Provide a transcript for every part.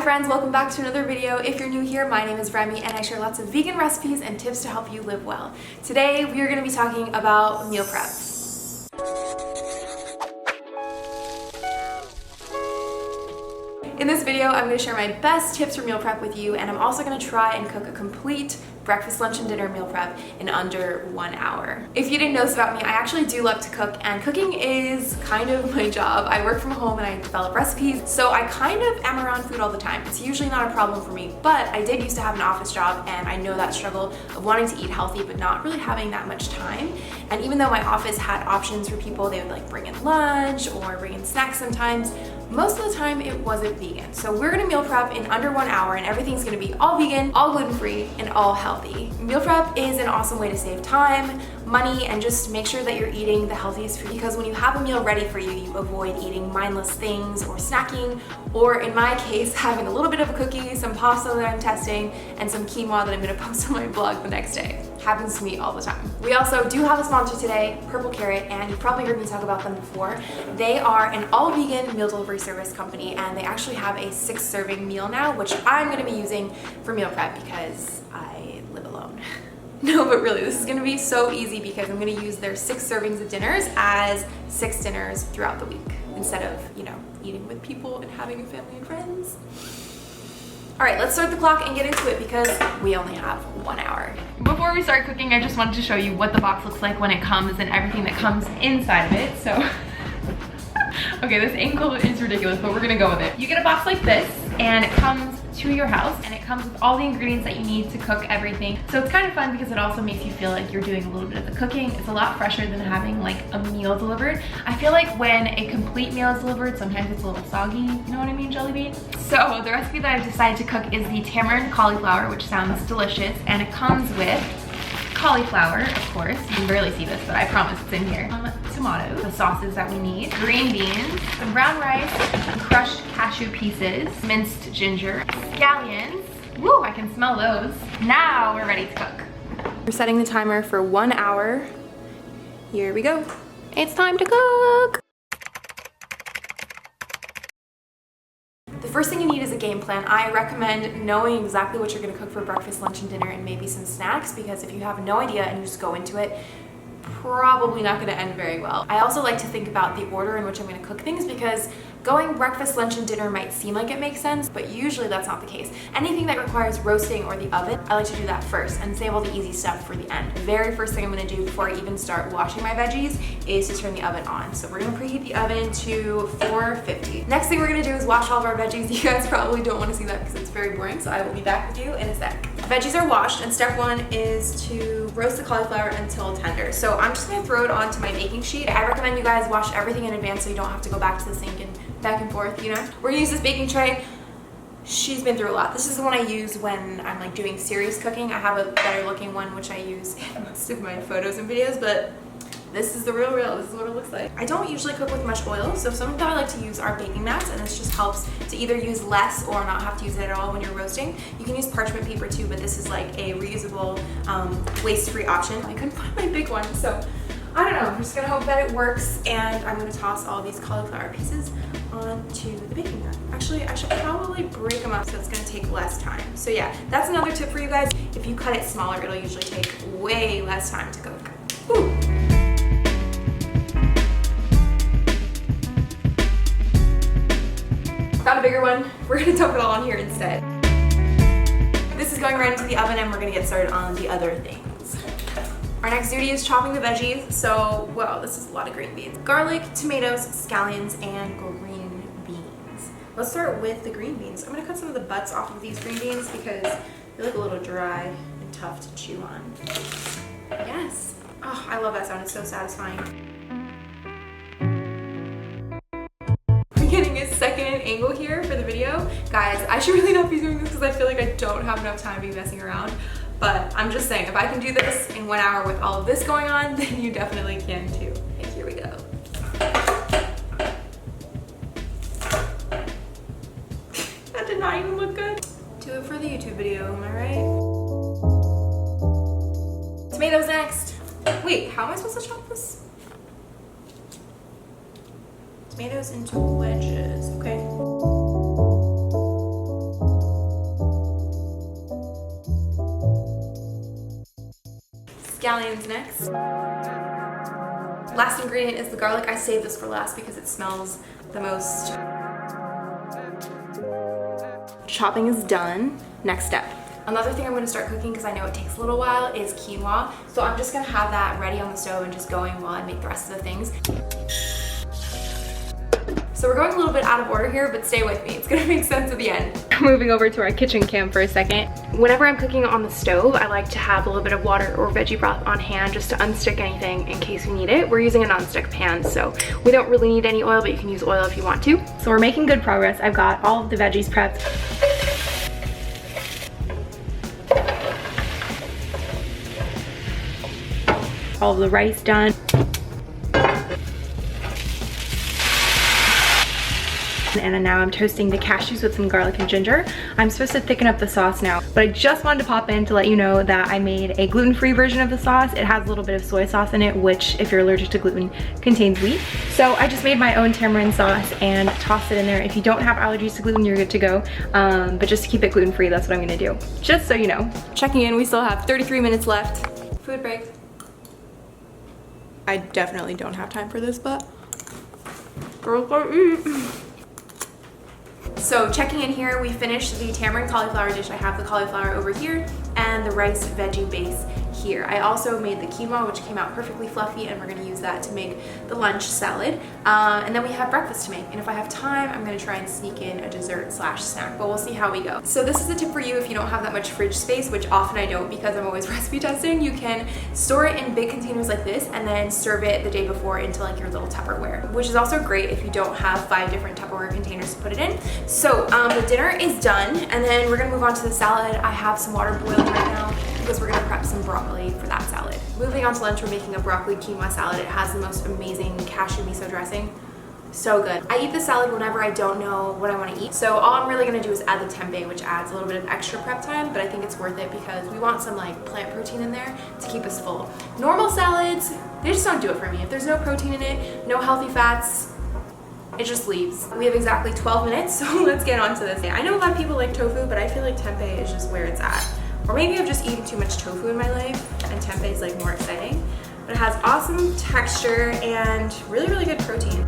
Hi friends, welcome back to another video. If you're new here, my name is Remy and I share lots of vegan recipes and tips to help you live well. Today we are going to be talking about meal prep. In this video, I'm going to share my best tips for meal prep with you, and I'm also going to try and cook a complete breakfast, lunch, and dinner meal prep in under 1 hour. If you didn't know this about me, I actually do love to cook, and cooking is kind of my job. I work from home and I develop recipes, so I kind of am around food all the time. It's usually not a problem for me, but I did used to have an office job, and I know that struggle of wanting to eat healthy but not really having that much time. And even though my office had options for people, they would like bring in lunch or bring in snacks sometimes, most of the time it wasn't vegan. So we're gonna meal prep in under 1 hour, and everything's gonna be all vegan, all gluten-free, and all healthy. Meal prep is an awesome way to save time, money, and just make sure that you're eating the healthiest food, because when you have a meal ready for you, you avoid eating mindless things or snacking, or in my case, having a little bit of a cookie, some pasta that I'm testing, and some quinoa that I'm gonna post on my blog the next day. Happens to me all the time. We also do have a sponsor today, Purple Carrot, and you've probably heard me talk about them before. They are an all-vegan meal delivery service company, and they actually have a 6-serving meal now, which I'm gonna be using for meal prep because I live alone. No, but really, this is gonna be so easy because I'm gonna use their 6 servings of dinners as 6 dinners throughout the week instead of, eating with people and having a family and friends. All right, let's start the clock and get into it because we only have 1 hour. Before we start cooking, I just wanted to show you what the box looks like when it comes and everything that comes inside of it. So, okay, this angle is ridiculous, but we're gonna go with it. You get a box like this, and it comes to your house, and it comes with all the ingredients that you need to cook everything. So it's kind of fun because it also makes you feel like you're doing a little bit of the cooking. It's a lot fresher than having like a meal delivered. I feel like when a complete meal is delivered, sometimes it's a little soggy, you know what I mean, Jelly Bean? So the recipe that I've decided to cook is the tamarind cauliflower, which sounds delicious, and it comes with cauliflower, of course. You can barely see this, but I promise it's in here. Tomatoes, the sauces that we need, green beans, some brown rice, crushed cashew pieces, minced ginger, scallions. Woo, I can smell those. Now we're ready to cook. We're setting the timer for 1 hour. Here we go. It's time to cook. The first thing you need is a game plan. I recommend knowing exactly what you're gonna cook for breakfast, lunch, and dinner, and maybe some snacks, because if you have no idea and you just go into it, probably not gonna end very well. I also like to think about the order in which I'm gonna cook things, because going breakfast, lunch, and dinner might seem like it makes sense, but usually that's not the case. Anything that requires roasting or the oven, I like to do that first and save all the easy stuff for the end. The very first thing I'm gonna do before I even start washing my veggies is to turn the oven on. So we're gonna preheat the oven to 450. Next thing we're gonna do is wash all of our veggies. You guys probably don't wanna see that because it's very boring, so I will be back with you in a sec. Veggies are washed, and step 1 is to roast the cauliflower until tender. So I'm just gonna throw it onto my baking sheet. I recommend you guys wash everything in advance so you don't have to go back to the sink and back and forth, We're gonna use this baking tray. She's been through a lot. This is the one I use when I'm like doing serious cooking. I have a better looking one which I use in most of my photos and videos, but this is the real. This is what it looks like. I don't usually cook with much oil, so something that I like to use are baking mats, and this just helps to either use less or not have to use it at all when you're roasting. You can use parchment paper too, but this is like a reusable, waste-free option. I couldn't find my big one, so I don't know. I'm just gonna hope that it works, and I'm gonna toss all these cauliflower pieces onto the baking mat. Actually, I should probably break them up so it's gonna take less time. So yeah, that's another tip for you guys. If you cut it smaller, it'll usually take way less time to cook. Woo. Found a bigger one. We're gonna dump it all on here instead. This is going right into the oven, and we're gonna get started on the other things. Our next duty is chopping the veggies. So, wow, this is a lot of green beans. Garlic, tomatoes, scallions, and green beans. Let's start with the green beans. I'm gonna cut some of the butts off of these green beans because they look a little dry and tough to chew on. Yes. Oh, I love that sound. It's so satisfying. Getting a second angle here for the video. Guys, I should really not be doing this because I feel like I don't have enough time to be messing around. But I'm just saying, if I can do this in 1 hour with all of this going on, then you definitely can too. And here we go. That did not even look good. Do it for the YouTube video, am I right? Tomatoes next. Wait, how am I supposed to chop this? Tomatoes into wedges, okay. scallions next. Last ingredient is the garlic. I saved this for last because it smells the most. Chopping is done. Next step. Another thing I'm going to start cooking, because I know it takes a little while, is quinoa. So I'm just going to have that ready on the stove and just going while I make the rest of the things. So we're going a little bit out of order here, but stay with me. It's gonna make sense at the end. Moving over to our kitchen cam for a second. Whenever I'm cooking on the stove, I like to have a little bit of water or veggie broth on hand just to unstick anything in case we need it. We're using a non-stick pan, so we don't really need any oil, but you can use oil if you want to. So we're making good progress. I've got all of the veggies prepped. All of the rice done. And now I'm toasting the cashews with some garlic and ginger. I'm supposed to thicken up the sauce now, but I just wanted to pop in to let you know that I made a gluten-free version of the sauce. It has a little bit of soy sauce in it, which, if you're allergic to gluten, contains wheat. So I just made my own tamarind sauce and tossed it in there. If you don't have allergies to gluten, you're good to go. But just to keep it gluten-free, that's what I'm gonna do. Just so you know. Checking in, we still have 33 minutes left. Food break. I definitely don't have time for this, but girls gotta eat. So checking in here, we finished the tamarind cauliflower dish. I have the cauliflower over here and the rice veggie base here. I also made the quinoa, which came out perfectly fluffy, and we're gonna use that to make the lunch salad. And then we have breakfast to make. And if I have time, I'm gonna try and sneak in a dessert slash snack, but we'll see how we go. So this is a tip for you if you don't have that much fridge space, which often I don't because I'm always recipe testing. You can store it in big containers like this and then serve it the day before into like your little Tupperware, which is also great if you don't have 5 different Tupperware containers to put it in. So the dinner is done, and then we're gonna move on to the salad. I have some water boiling right now because we're gonna prep some broccoli for that salad. Moving on to lunch, we're making a broccoli quinoa salad. It has the most amazing cashew miso dressing. So good. I eat the salad whenever I don't know what I want to eat. So all I'm really gonna do is add the tempeh, which adds a little bit of extra prep time, but I think it's worth it because we want some like plant protein in there to keep us full. Normal salads, they just don't do it for me. If there's no protein in it, no healthy fats, it just leaves. We have exactly 12 minutes, so let's get on to this. I know a lot of people like tofu, but I feel like tempeh is just where it's at. Or maybe I've just eaten too much tofu in my life and tempeh is like more exciting. But it has awesome texture and really, really good protein.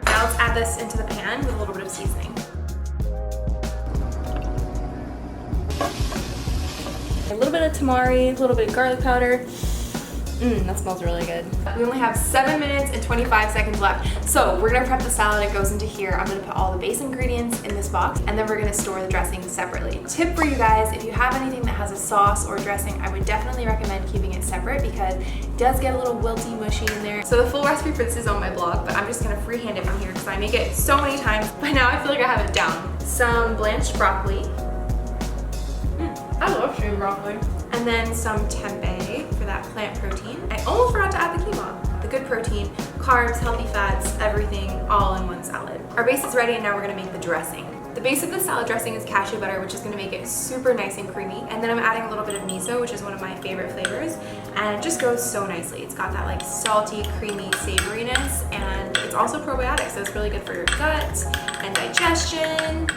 Now let's add this into the pan with a little bit of seasoning. A little bit of tamari, a little bit of garlic powder. That smells really good. We only have 7 minutes and 25 seconds left. So we're gonna prep the salad. It goes into here. I'm gonna put all the base ingredients in this box, and then we're gonna store the dressing separately. Tip for you guys, if you have anything that has a sauce or dressing, I would definitely recommend keeping it separate because it does get a little wilty, mushy in there. So the full recipe for this is on my blog, but I'm just gonna freehand it from here because I make it so many times. By now I feel like I have it down. Some blanched broccoli. I love stewed broccoli. And then some tempeh for that plant protein. I almost forgot to add the quinoa. The good protein, carbs, healthy fats, everything all in one salad. Our base is ready, and now we're gonna make the dressing. The base of the salad dressing is cashew butter, which is gonna make it super nice and creamy. And then I'm adding a little bit of miso, which is one of my favorite flavors. And it just goes so nicely. It's got that like salty, creamy savoriness, and it's also probiotic, so it's really good for your gut and digestion.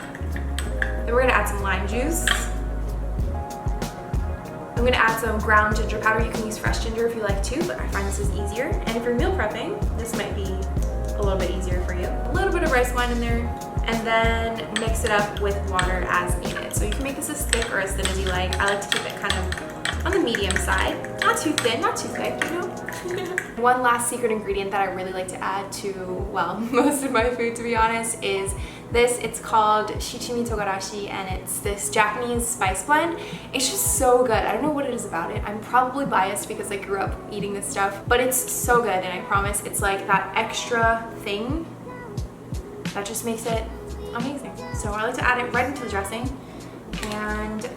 Then we're gonna add some lime juice. I'm gonna add some ground ginger powder. You can use fresh ginger if you like to, but I find this is easier. And if you're meal prepping, this might be a little bit easier for you. A little bit of rice wine in there, and then mix it up with water as needed. So you can make this as thick or as thin as you like. I like to keep it kind of on the medium side. Not too thin, not too thick, you know? One last secret ingredient that I really like to add to, well, most of my food, to be honest, is this. It's called shichimi togarashi, and it's this Japanese spice blend. It's just so good. I don't know what it is about it. I'm probably biased because I grew up eating this stuff, but it's so good, and I promise it's like that extra thing that just makes it amazing. So I like to add it right into the dressing. And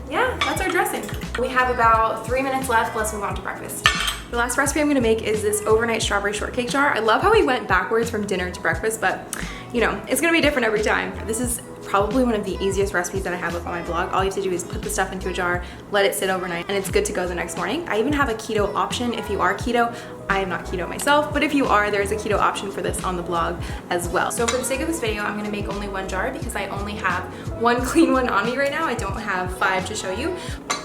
yeah, that's our dressing. We have about 3 minutes left. Let's move on to breakfast. The last recipe I'm gonna make is this overnight strawberry shortcake jar. I love how we went backwards from dinner to breakfast, but you know, it's gonna be different every time. This is probably one of the easiest recipes that I have up on my blog. All you have to do is put the stuff into a jar, let it sit overnight, and it's good to go the next morning. I even have a keto option if you are keto. I am not keto myself, but if you are, there's a keto option for this on the blog as well. So for the sake of this video, I'm gonna make only one jar because I only have one clean one on me right now. I don't have 5 to show you,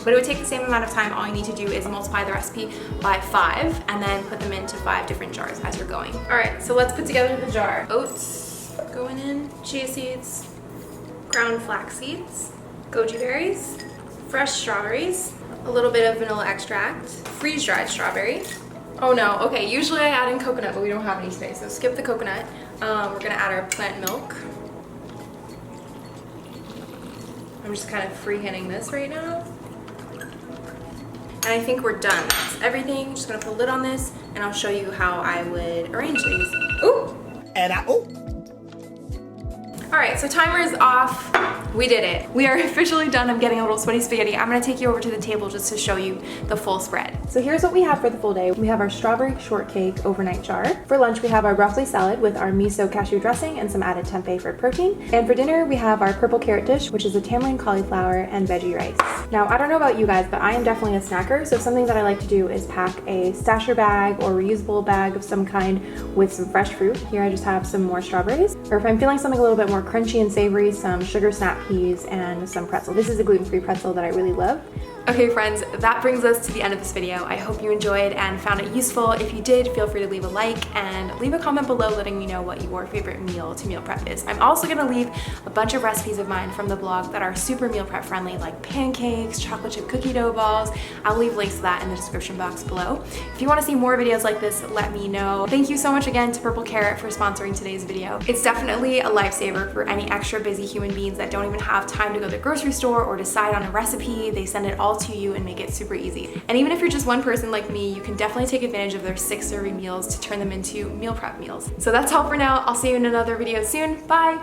but it would take the same amount of time. All you need to do is multiply the recipe by 5 and then put them into 5 different jars as you're going. All right, so let's put together the jar. Oats going in, chia seeds, ground flax seeds, goji berries, fresh strawberries, a little bit of vanilla extract, freeze-dried strawberry. Oh no, okay, usually I add in coconut, but we don't have any today, so skip the coconut. We're gonna add our plant milk. I'm just kind of freehanding this right now. And I think we're done. That's everything. Just gonna put a lid on this, and I'll show you how I would arrange these. Ooh! All right, so timer is off. We did it. We are officially done. I'm getting a little sweaty spaghetti. I'm gonna take you over to the table just to show you the full spread. So here's what we have for the full day. We have our strawberry shortcake overnight jar. For lunch, we have our broccoli salad with our miso cashew dressing and some added tempeh for protein. And for dinner, we have our purple carrot dish, which is a tamarind cauliflower and veggie rice. Now, I don't know about you guys, but I am definitely a snacker. So something that I like to do is pack a stasher bag or reusable bag of some kind with some fresh fruit. Here I just have some more strawberries. Or if I'm feeling something a little bit more crunchy and savory, some sugar snap peas and some pretzel. This is a gluten-free pretzel that I really love. Okay friends, that brings us to the end of this video. I hope you enjoyed and found it useful. If you did, feel free to leave a like and leave a comment below letting me know what your favorite meal to meal prep is. I'm also gonna leave a bunch of recipes of mine from the blog that are super meal prep friendly, like pancakes, chocolate chip cookie dough balls. I'll leave links to that in the description box below. If you wanna see more videos like this, let me know. Thank you so much again to Purple Carrot for sponsoring today's video. It's definitely a lifesaver for any extra busy human beings that don't even have time to go to the grocery store or decide on a recipe. They send it all to you and make it super easy. And even if you're just one person like me, you can definitely take advantage of their 6-serving meals to turn them into meal prep meals. So that's all for now. I'll see you in another video soon. Bye!